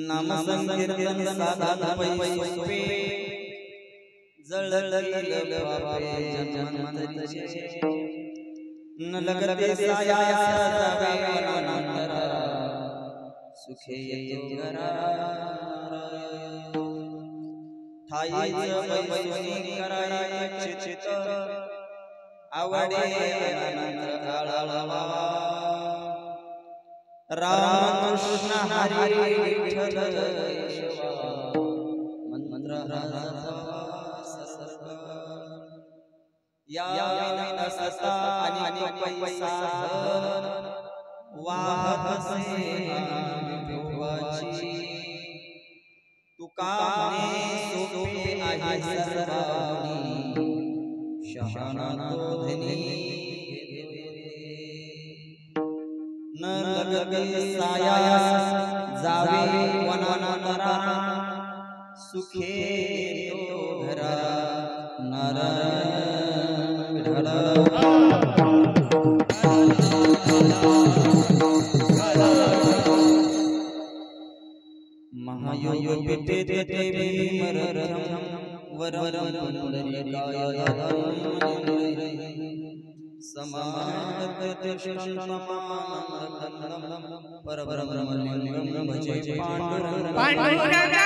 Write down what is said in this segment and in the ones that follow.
नाम संकीर्तन साधन पै सोपे जळतील पापे जन्मंतरीचे न लगते साया जावे वनांतरा सुखे येतो घरा ठाईच बैसोनी कराय चित आवडे अनंत आळावा राम कृष्ण हरी विठ्ठल मंत्र या विनसता आणि पैसा वाहत से विठोबाची तुकाने सोपे आहे सर्वांनी शहाणा तो धनी न लगते साया जावे वनांतरा सुखे येतो घरा नारायण विठ्ठल महायोग पिटे ते भीमरथम वरम पुंडरीकाय समागत शरणमानंदं परब्रह्मलिंगं भजे पांडुरंग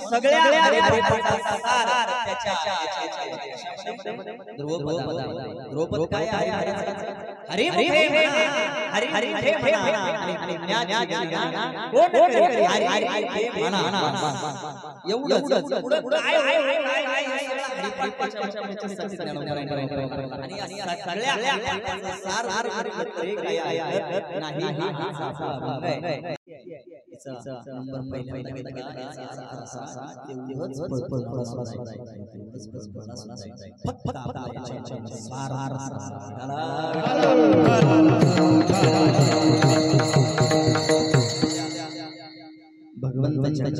सगळ्या द्रौपद काय आहे हरी हरी हरी हरी भगवंताच्या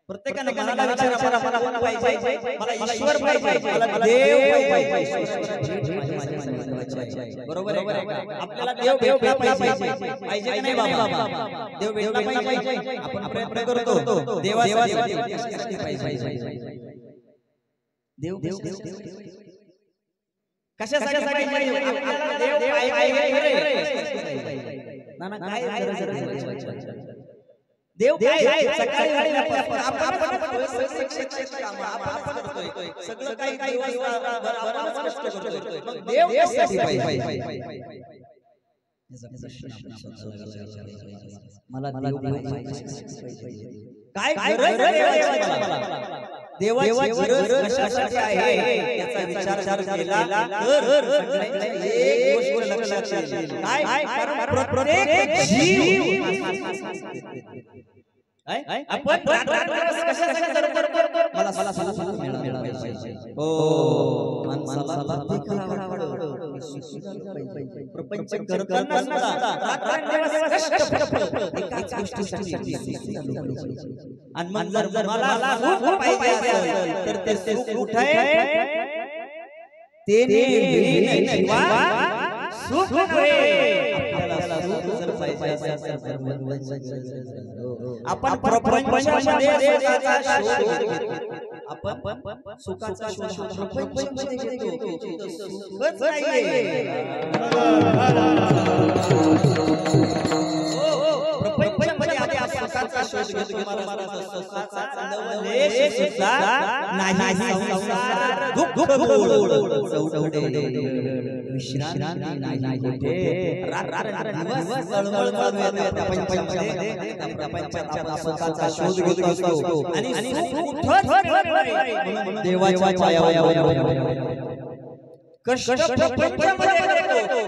प्रत्येकाने मनाला विचारा मला कोण पाहिजे मला ईश्वर पाहिजे मला देव पाहिजे बरोबर आहे का आपल्याला देव भेटला पाहिजे पाहिजे की नाही बाबा देव भेटला पाहिजे आपण प्रयत्न करतो देवासाठी पाहिजे देव देव कशासाठी पाहिजे आपल्याला देव पाहिजे ना ना काय देव काय सकाळी आपण सगळं काही देव कशासाठी पाहिजे मला देव काय देवाची गरज कशासाठी आहे याचा विचार केला तर एक गोष्ट लक्षात येईल काय प्रत्येक जीव आपण कशासाठी करतो मला मिळाला पाहिजे हो माणसाला प्रपंच करताना रात्रंदिवस कष्ट एकाच गोष्टीसाठी आणि मन जर मला सुख पाहिजे असेल तर ते सुख कुठे ते शिवा सुख आपल्याला सुख जर पाहिजे असेल आपण प्रपंचामध्ये सुखाचा शोध घेतो आपण सुखाचा शोध प्रपंचामध्ये घेतो सुखच नाहीये प्रपंचामध्ये आपण सुखाचा शोध घेतो मला सुखाचा लवलेश सुद्धा नाही संसार दुःख चौकडे विश्रांती नाही कुठे रात्र दिवस तळमळ प्रपंचात सुखाचा शोध घेत असतो आणि देवाच्या पायावर कष्ट प्रपंचामध्ये करतो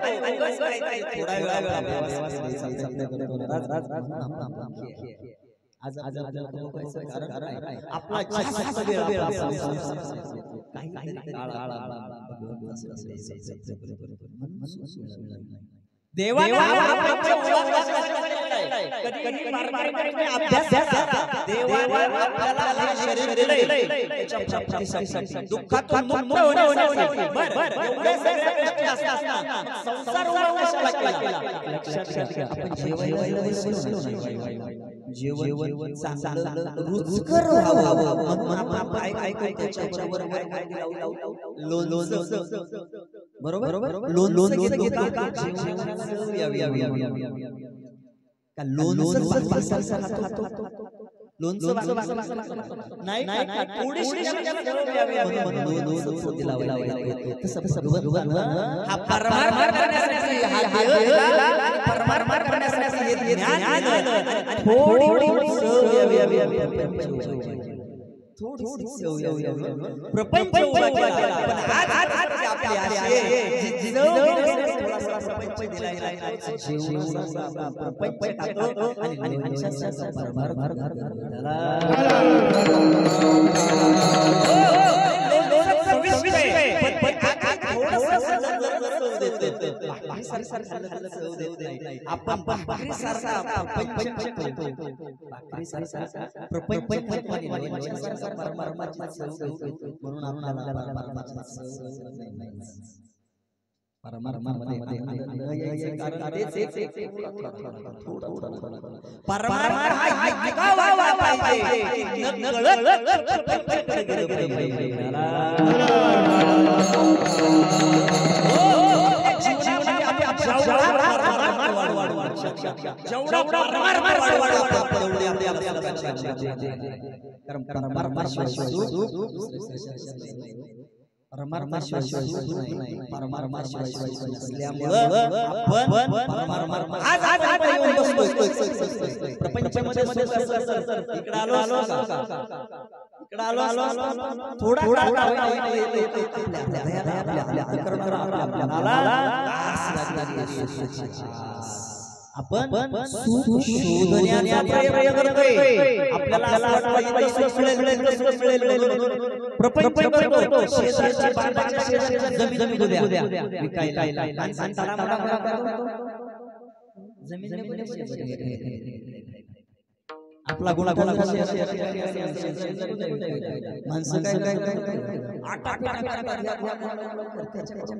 थोडा आज आपला देवाला कधी अभ्यास आपल्याला शरीर दिलंय त्याच्या प्राप्तीसाठी दुःखातून मुक्त होण्यासाठी संसार लक्षात घ्या आपण जेवण चांगलं रुचकर व्हावं म्हणून आपण त्याच्यावर बरोबर लोणचं का लोणचं नाही थोडीशी हा परमार्थ करण्यासाठी हा परमार्थ करण्यासाठी हे ज्ञान थोडी प्रपंच आपण सुख शोधण्याचा प्रयत्न करतोय आपल्याला प्रपंच करतो शेजारच्या बांधाच्या शेजारच्या जमीन उद्या विकायला जमीन आपला गुणा माणसं काय प्रपंचामध्ये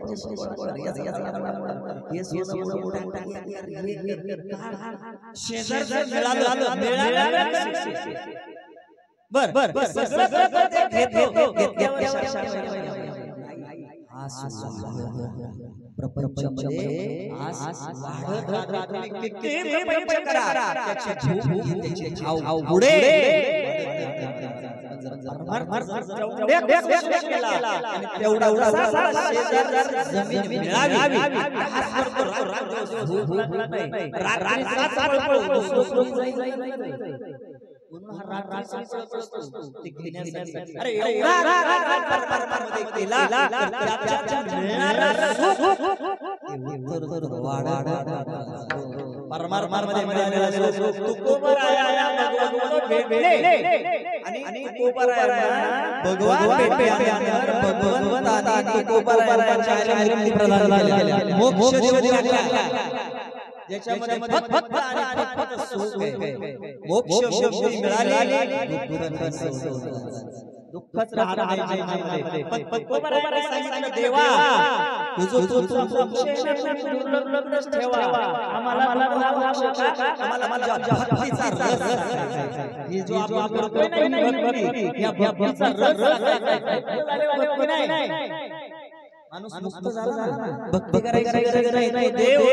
दुःखच राहणार देवा माणूस मुक्त झाला भक्ती करायची नाही देव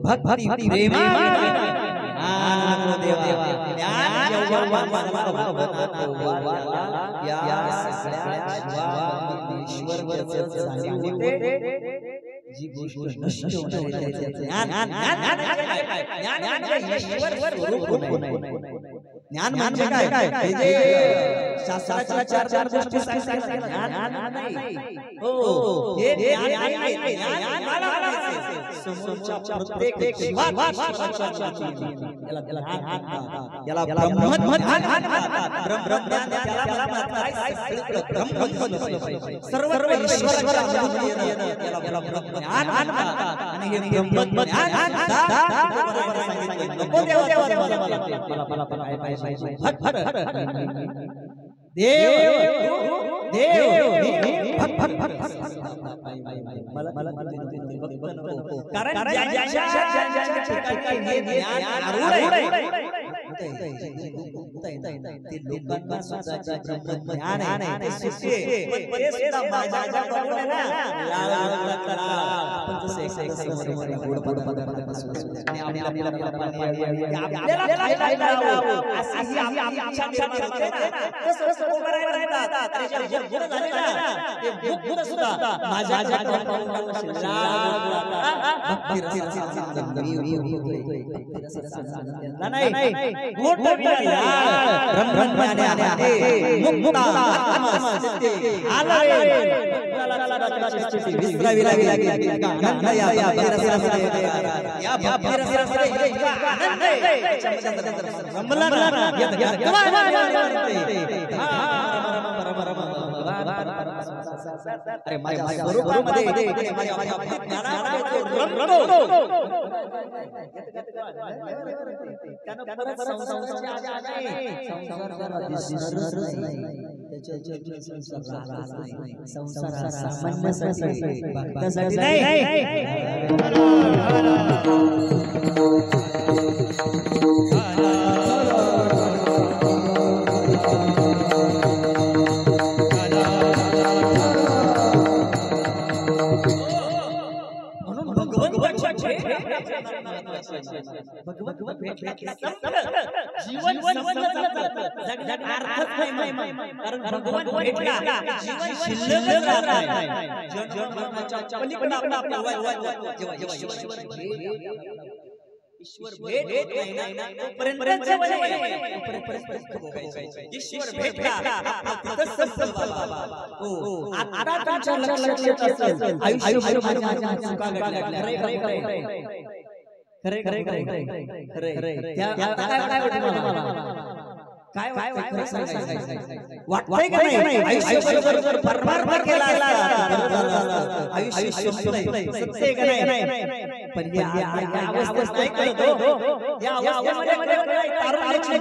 भक्ती प्रेमा जी गोष्ट नष्ट ज्ञान म्हणजे काय जे शास्त्राच्या चार गोष्टी ज्ञान नाही हो हे ज्ञान समोरच्या प्रत्येक याला ध्यान म्हणतात, याला ब्रह्मज्ञान म्हणतात. ब्रह्मज्ञान त्याला म्हणतात सर्वत्र ईश्वर याला ब्रह्मज्ञान म्हणतात. आणि हे ब्रह्मज्ञान नको देवा काय पाहिजे कारण लोकांना ब्रह्मज्ञान आहे अरे माझ्या स्वरूपामध्ये ईश्वर भेट ईश्वर भेटला काय वाटतंय का नाही आयुष्य परमार्थ केला आयुष्य सत्य का नाही पण या अवस्थेत नाही करतो या अवस्थेमध्ये तारुण्याची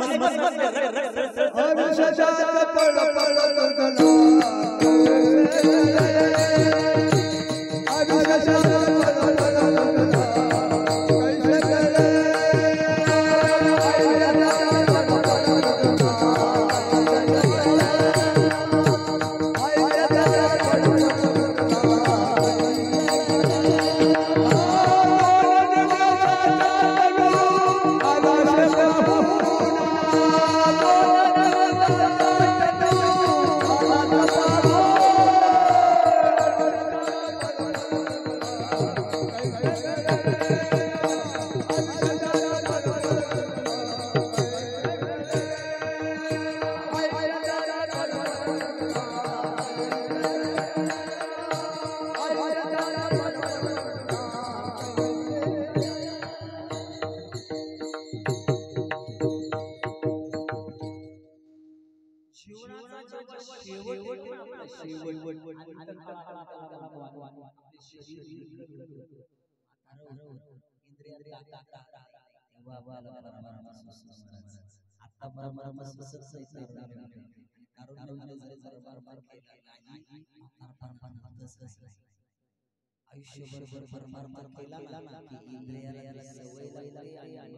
आयुष्यभर परमार्थ केला ना की इंद्रियाला सवय लागली आणि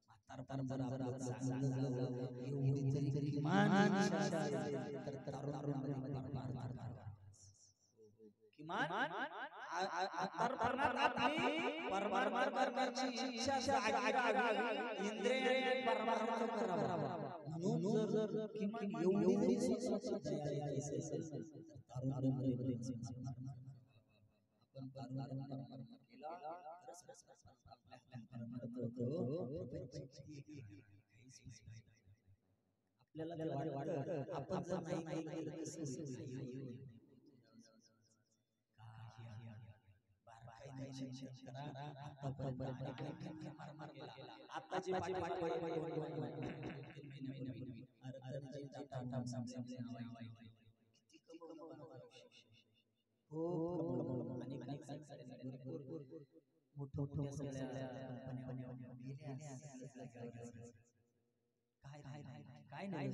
म्हातारपण जर चांगलं झालं एवढी तरी किमान तर किमान म्हातारपणात आपली परमार्थ करण्याची इच्छा जागी इंद्रियाने परमार्थ करावा म्हणून जर किमान एवढी आपल्याला वाटतं आपण जर नाही आताची काय नाही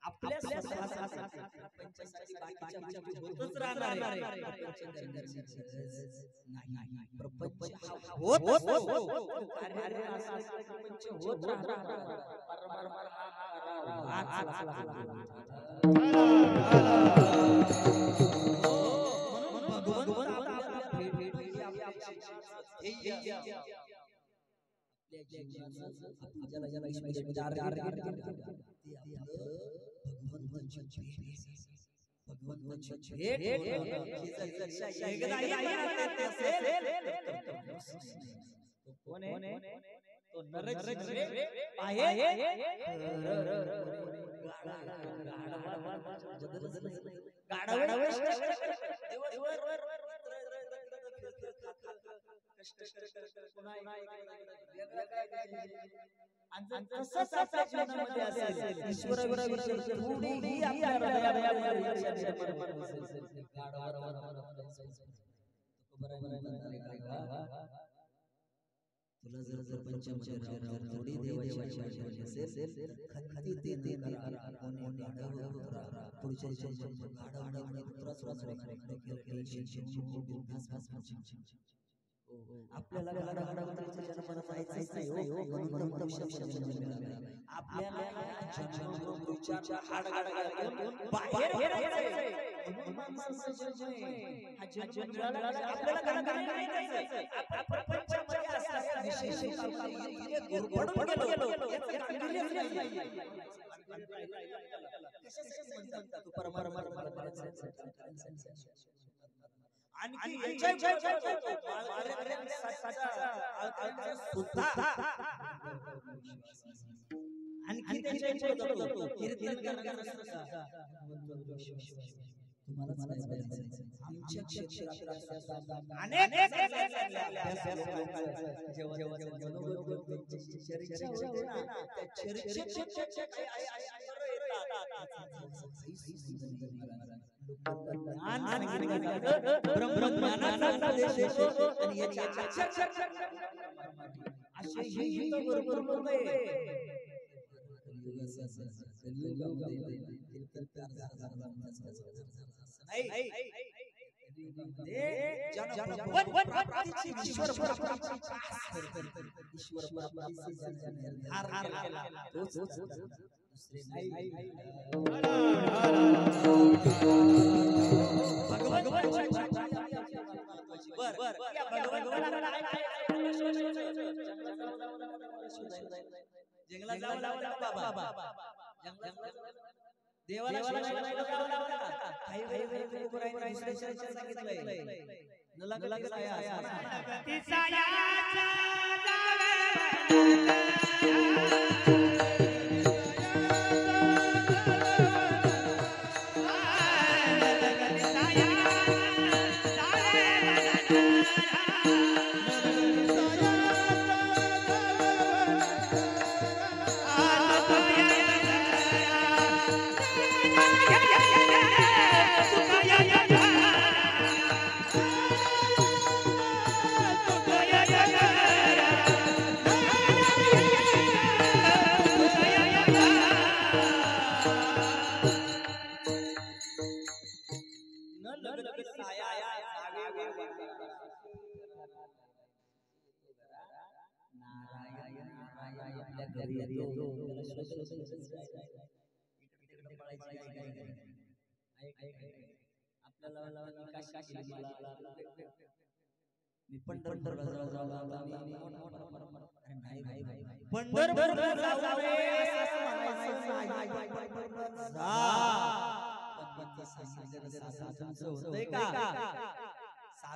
आपल्या प्रपंचासाठी बाकीच्या गोष्टी होतच राहणार तुला जर प्रपंचामध्ये थोडी देवाची आठवण असेल खती ते करा पुढच्या आपल्याला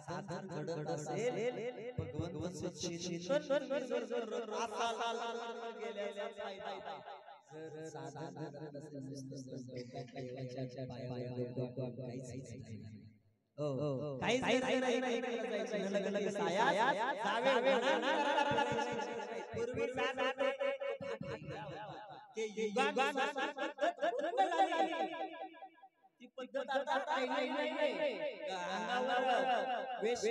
साधन घडत असेल भगवंताचं चिंतन जर असाल गेल्याचा फायदा जर साधन घडत असेल देवाच्या पायावर काहीच नाही हो काहीच नाही साया जावे पूर्वी ते ती पद्धत आता नाही वेश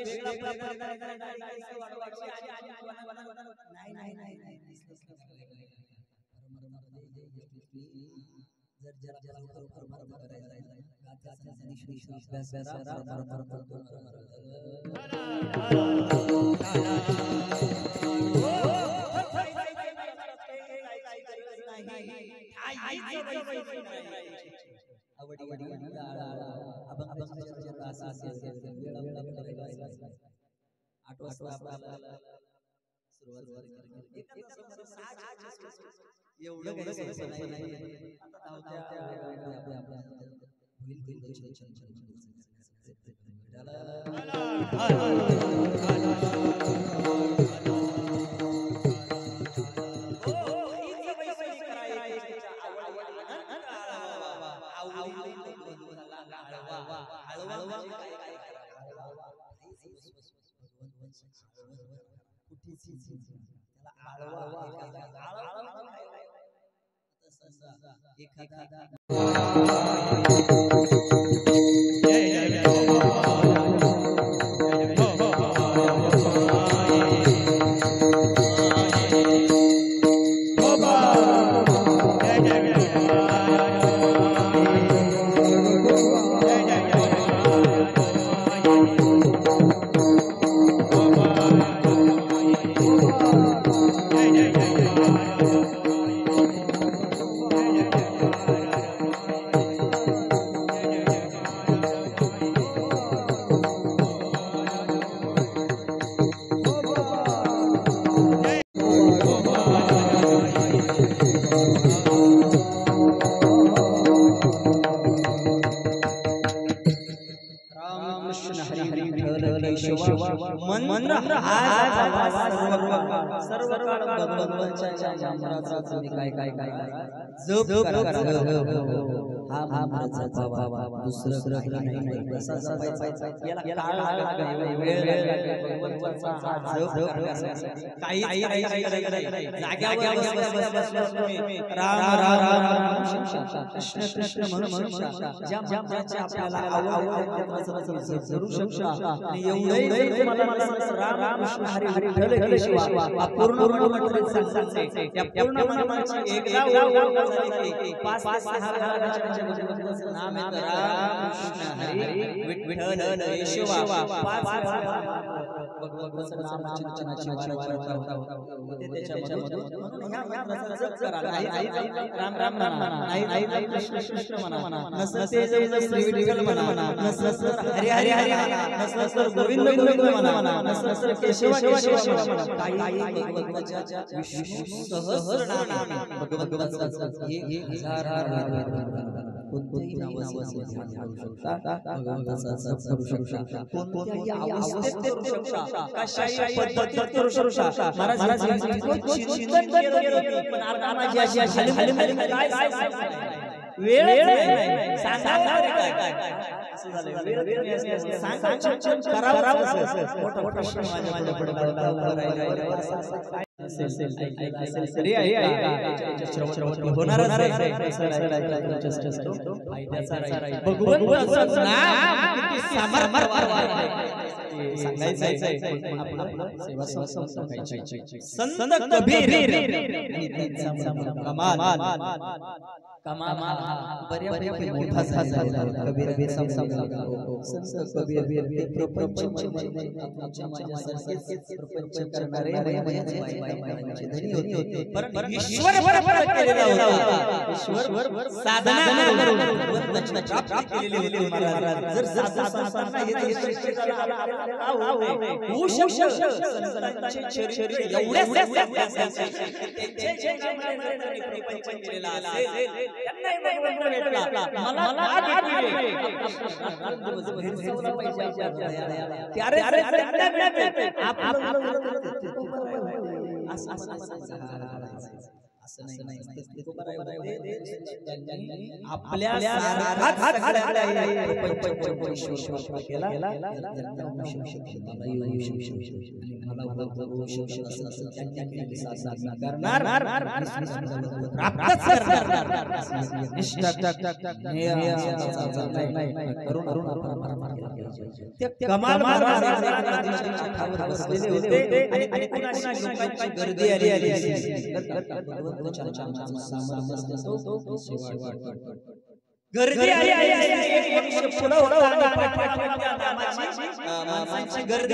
आपल्या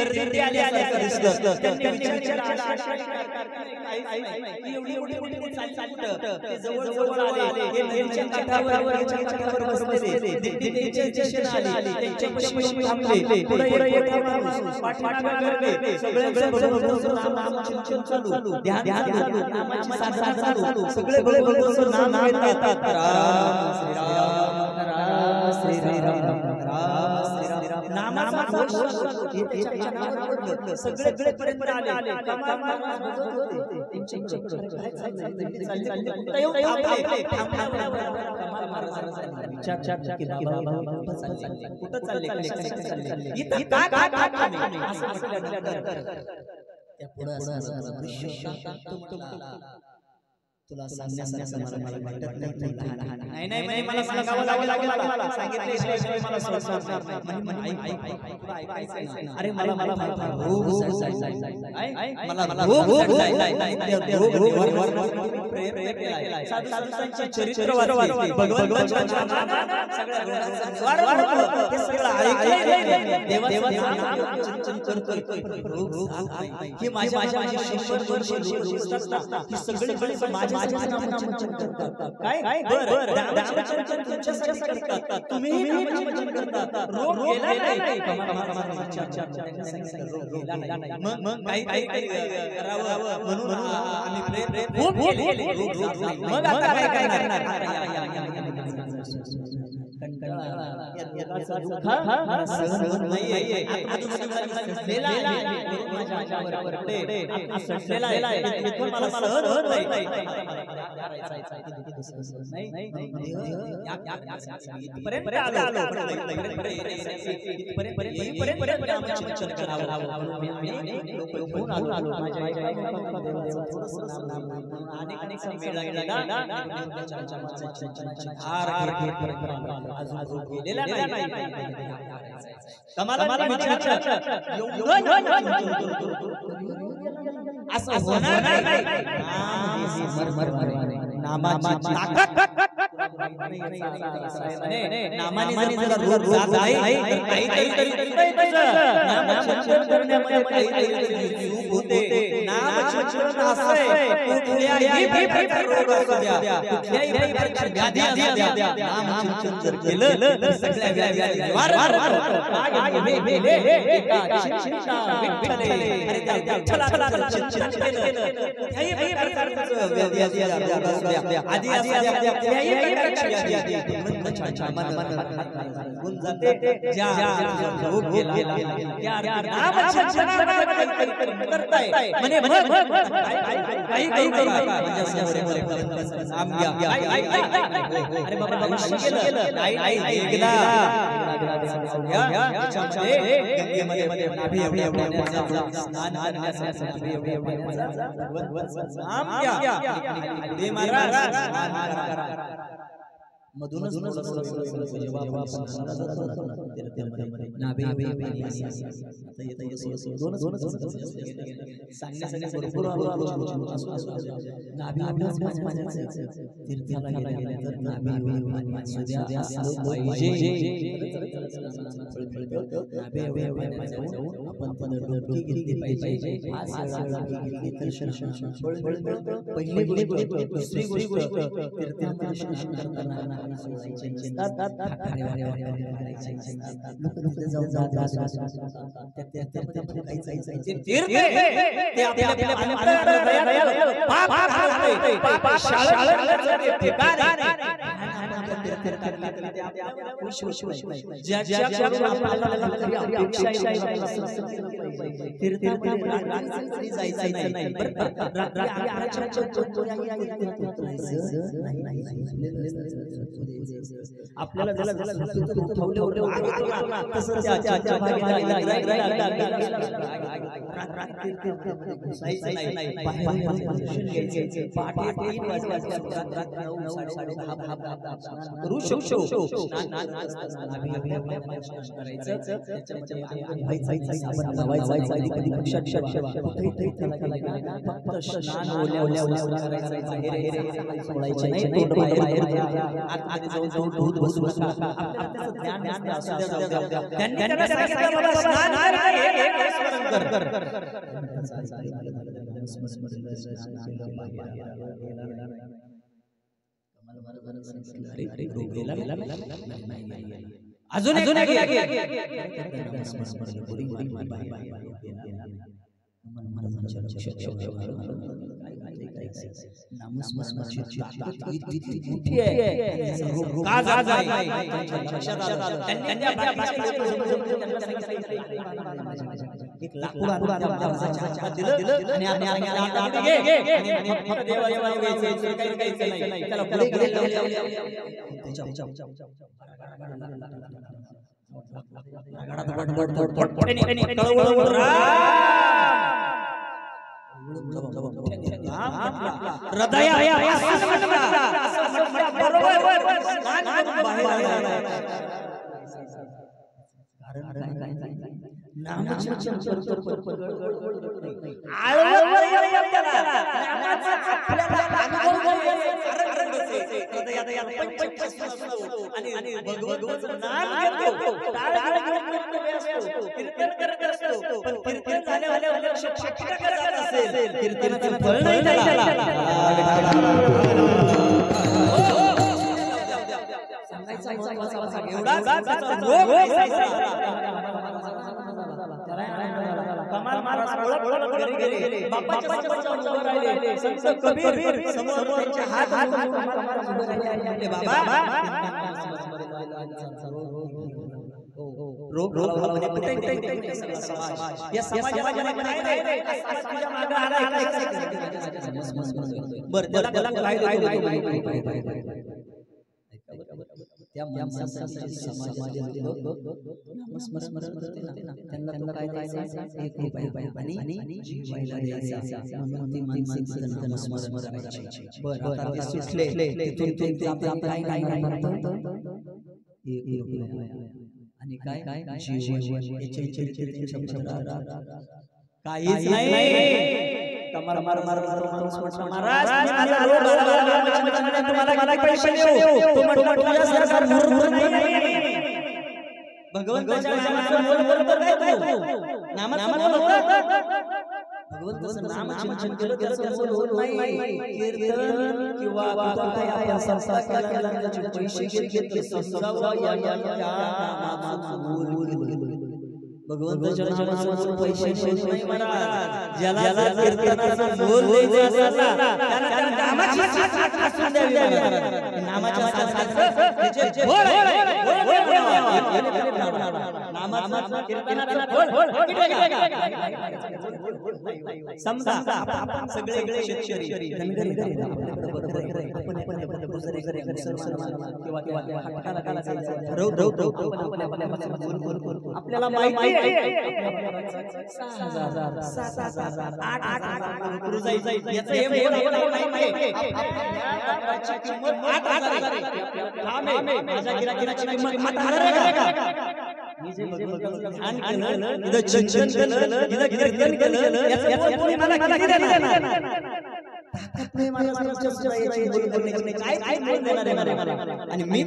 गर्दी आली सगळे पर्यंत आले तुला सांगण्यासारखं मला वाटत नाही नाही मला सांगावं लागेल मला सांगितल्याशिवाय मला समजणार नाही अरे मला चरित्र आपल्याला अजून भगवंताच्या नामाचं पैसे नाही महाराज ज्याला कीर्तनाचा बोल द्यायचा असला त्याला नामाची साथ असून द्यावी महाराज नामाच्या साथाचं त्याचे बोल नामाचं कीर्तनाचा बोल समजा आपण सगळे शेतकरी आपल्याला माहिती आणि मी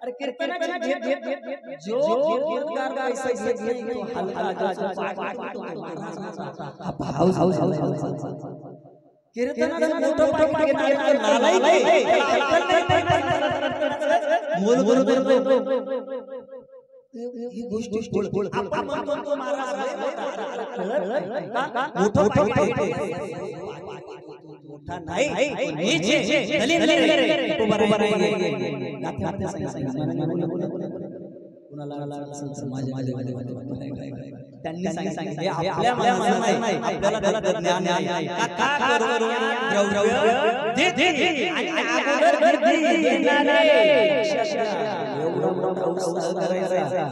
अरे कीर्तनाची जो गीतकार गायचा घेत नाही तो हलका कीर्तनाचं मोठं पाठ घेणारा नालायक ही गोष्ट आपण म्हणतो तो महाराज मोठा नाही त्यांनी सांगितले आपल्या मनात नाही आपल्याला त्याला ज्ञान आहे का करू द्रव्य आणि अगोदर देणारे एवढा मोठा उत्साह करायचा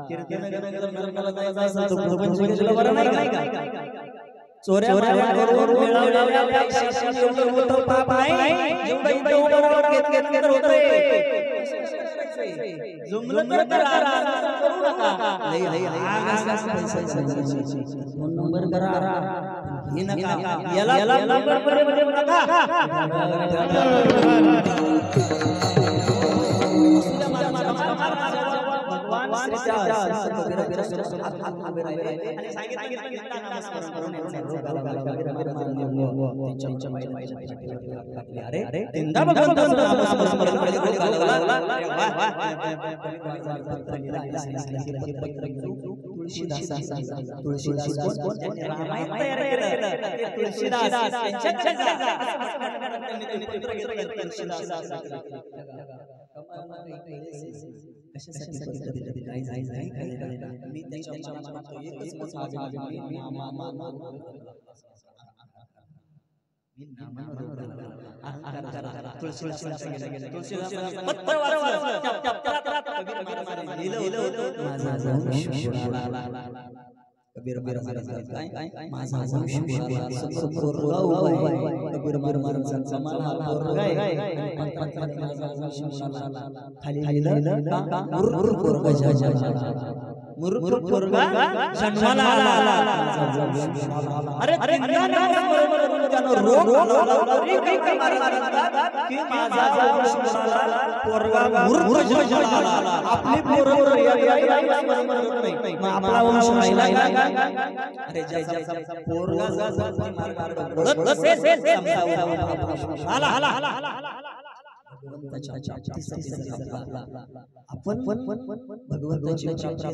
कीर्तन नरकाला जायचं प्रपंच बरं नाही का चोऱ्या करून मिळवलेल्या एवढं मोठं पाप आहे जेवढं घेत होतंय जुमलं तर करू नका नंबर करा हे नका याला नंबर नका कबीर माझा आपण भगवंताची जमा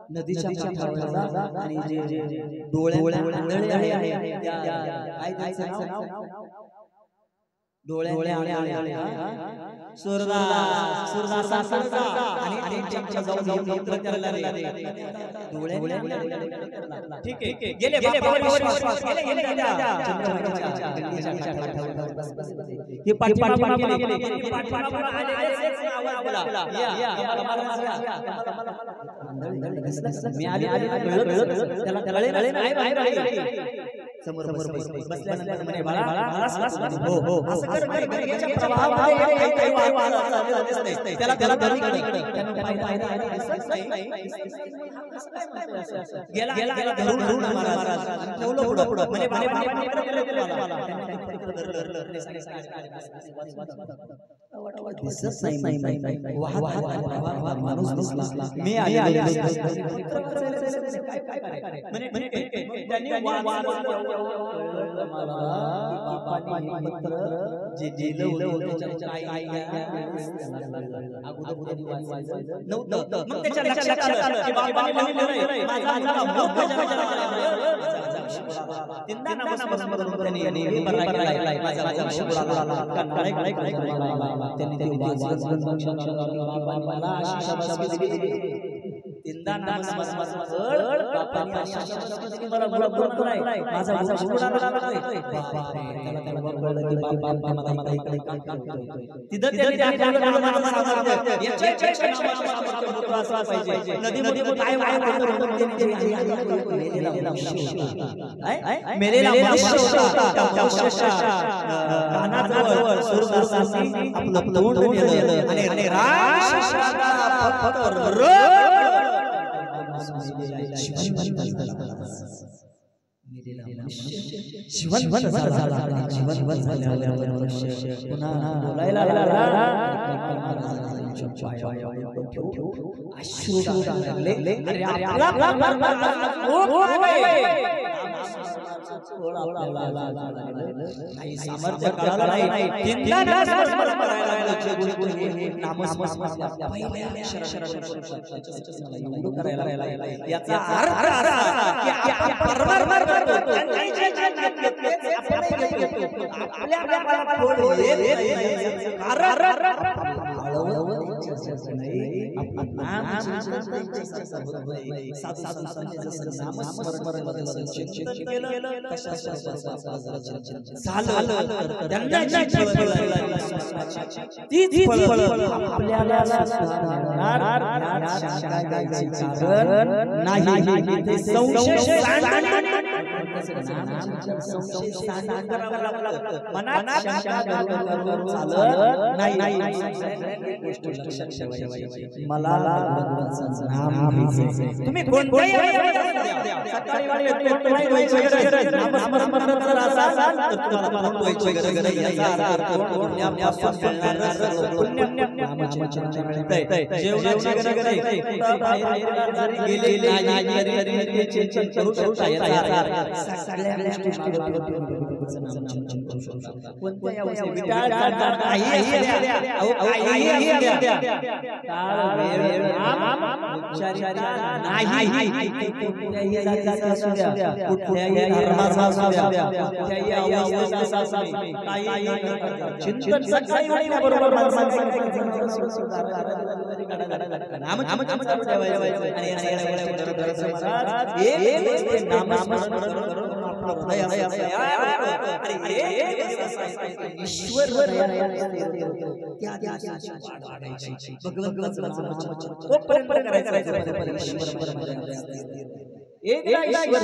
नदीच्या काठावर आणि जे डोळे समोर बसल्या म्हणे बाळा हो हो असं कर गंगेच्या प्रवाहामध्ये काही वाहत त्याला धरून गेला धरून महाराज ठेवलं पुढं म्हणे दिसत नाही माणूस दिसला मी जीवन सामर्थ्य तुम्ही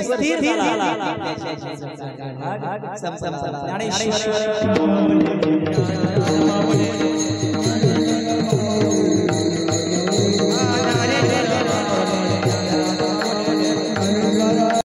स्थिर झाला